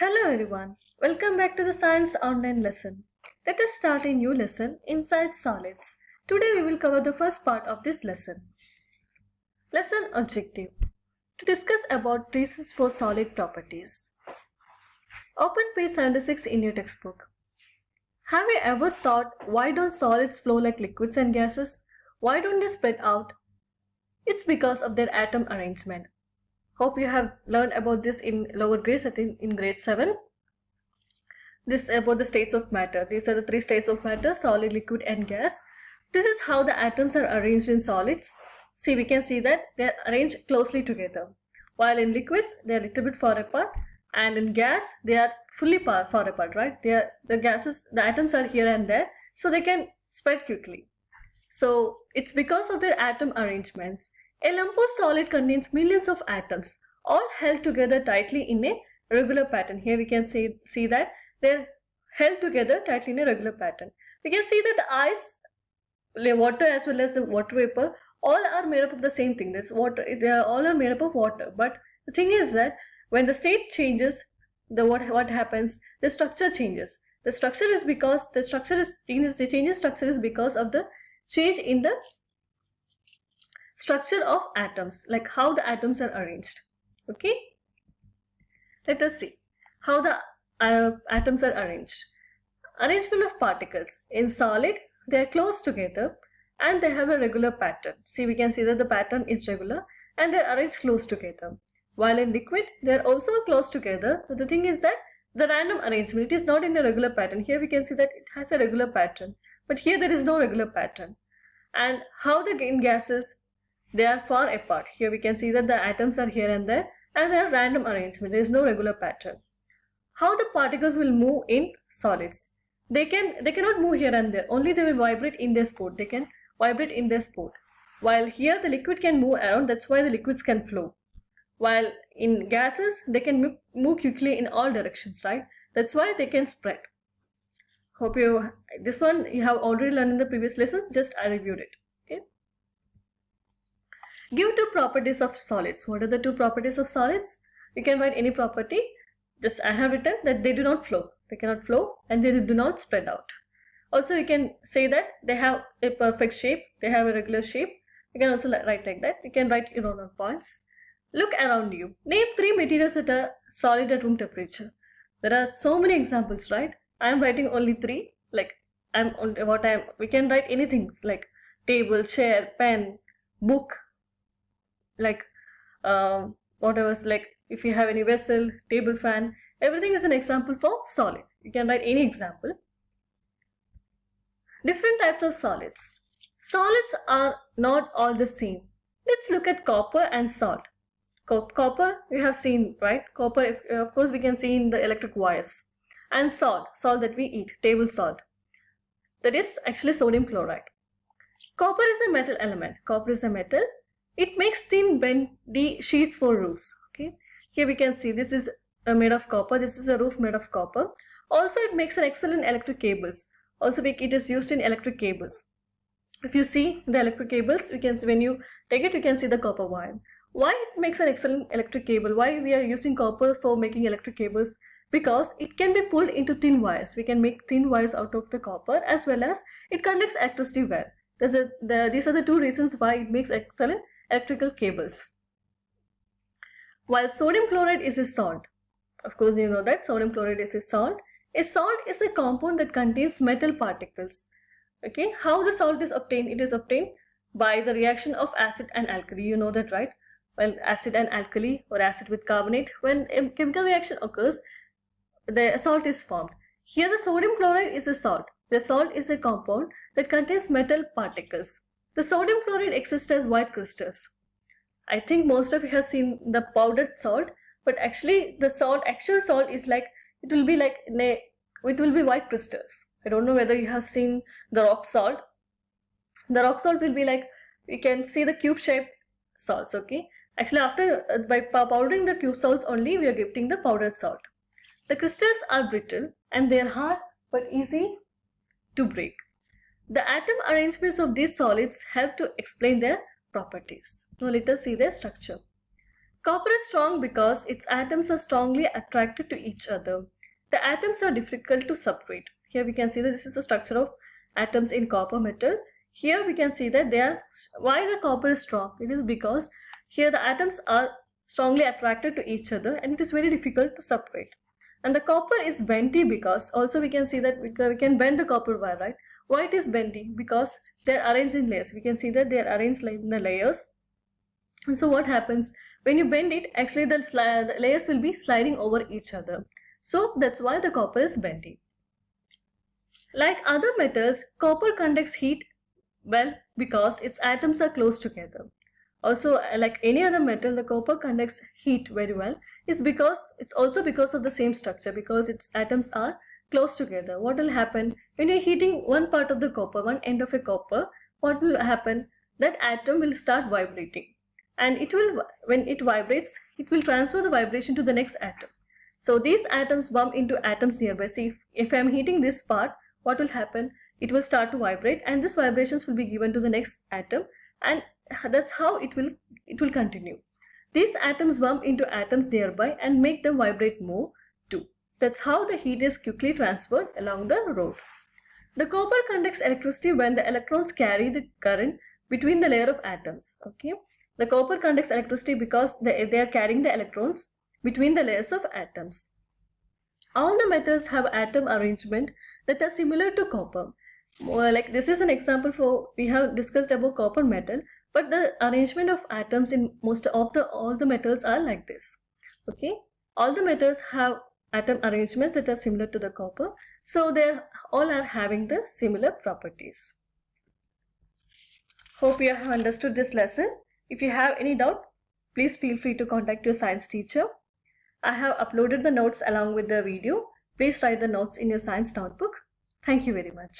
Hello everyone, welcome back to the Science Online lesson. Let us start a new lesson inside solids. Today we will cover the first part of this lesson. Lesson objective: to discuss about reasons for solid properties. Open page 76 in your textbook. Have you ever thought, why don't solids flow like liquids and gases? Why don't they spread out? It's because of their atom arrangement. Hope you have learned about this in lower grades, I think in grade 7. This is about the states of matter. These are the three states of matter: solid, liquid and gas. This is how the atoms are arranged in solids. See, we can see that they are arranged closely together. While in liquids, they are a little bit far apart, and in gas, they are fully far apart, right? The atoms are here and there, so they can spread quickly. So it's because of their atom arrangements. A lump of solid contains millions of atoms, all held together tightly in a regular pattern. Here we can see that they're held together tightly in a regular pattern. We can see that the ice, water as well as the water vapor, all are made up of the same thing. All are made up of water. But the thing is that when the state changes, what happens? The structure changes. The structure is because the change in structure is because of the change in the structure of atoms, like how the atoms are arranged. Okay, let us see how the atoms are arranged. Arrangement of particles. In solid, they are close together and they have a regular pattern. See, we can see that the pattern is regular and they are arranged close together. While in liquid, they are also close together, but the thing is that the random arrangement, it is not in a regular pattern. Here we can see that it has a regular pattern, but here there is no regular pattern. And how in gases, they are far apart. Here we can see that the atoms are here and there and they are random arrangement. There is no regular pattern. How the particles will move in solids? They cannot move here and there. Only they will vibrate in their spot. They can vibrate in their spot. While here the liquid can move around. That's why the liquids can flow. While in gases, they can move quickly in all directions, right? That's why they can spread. Hope this one you have already learned in the previous lessons. Just I reviewed it. Okay. Give two properties of solids. What are the two properties of solids? You can write any property. Just I have written that they do not flow. They cannot flow and they do not spread out. Also, you can say that they have a perfect shape. They have a regular shape. You can also write like that. You can write your own points. Look around you. Name three materials that are solid at room temperature. There are so many examples, right? I am writing only three. We can write anything like table, chair, pen, book. Like whatever, like if you have any vessel, table fan, everything is an example for solid. You can write any example. Different types of solids. Solids are not all the same. Let's look at copper and salt. Copper we have seen, right? Copper, of course, we can see in the electric wires. And salt that we eat, table salt. That is actually sodium chloride. Copper is a metal element. Copper is a metal. It makes thin bendy sheets for roofs. Okay, here we can see this is made of copper. This is a roof made of copper. Also, it makes an excellent electric cables. Also, it is used in electric cables. If you see the electric cables, you can see when you take it, you can see the copper wire. Why it makes an excellent electric cable? Why we are using copper for making electric cables? Because it can be pulled into thin wires. We can make thin wires out of the copper, as well as it conducts electricity well. These are the two reasons why it makes excellent electrical cables. While sodium chloride is a salt, of course you know that sodium chloride is a salt. A salt is a compound that contains metal particles. Okay, how the salt is obtained? It is obtained by the reaction of acid and alkali. You know that, right? Well, acid and alkali or acid with carbonate, when a chemical reaction occurs, the salt is formed. Here the sodium chloride is a salt. The salt is a compound that contains metal particles. The sodium chloride exists as white crystals. I think most of you have seen the powdered salt, but actually the actual salt is like, it will be white crystals. I don't know whether you have seen the rock salt. The rock salt will be like, you can see the cube shaped salts, okay? Actually, by powdering the cube salts only, we are getting the powdered salt. The crystals are brittle and they are hard but easy to break. The atom arrangements of these solids help to explain their properties. Now let us see their structure. Copper is strong because its atoms are strongly attracted to each other. The atoms are difficult to separate. Here we can see that this is the structure of atoms in copper metal. Here we can see that why the copper is strong. It is because here the atoms are strongly attracted to each other and it is very difficult to separate. And the copper is bendy because also we can see that we can bend the copper wire, right? Why it is bendy? Because they are arranged in layers. We can see that they are arranged in the layers. And so what happens? When you bend it, actually the layers will be sliding over each other. So that's why the copper is bendy. Like other metals, copper conducts heat well because its atoms are close together. Also, like any other metal, the copper conducts heat very well. It's also because of the same structure, because its atoms are close together. What will happen when you're heating one part of the copper, one end of a copper? What will happen? That atom will start vibrating. And when it vibrates, it will transfer the vibration to the next atom. So these atoms bump into atoms nearby. See, if I'm heating this part, what will happen? It will start to vibrate and these vibrations will be given to the next atom, and that's how it will continue. These atoms bump into atoms nearby and make them vibrate more too. That's how the heat is quickly transferred along the road. The copper conducts electricity when the electrons carry the current between the layer of atoms. Okay. The copper conducts electricity because they are carrying the electrons between the layers of atoms. All the metals have atom arrangement that are similar to copper. Like this is an example for, we have discussed about copper metal, but the arrangement of atoms in all the metals are like this. Okay, all the metals have atom arrangements that are similar to the copper, so they all are having the similar properties. Hope you have understood this lesson. If you have any doubt, please feel free to contact your science teacher. I have uploaded the notes along with the video. Please write the notes in your science notebook. Thank you very much.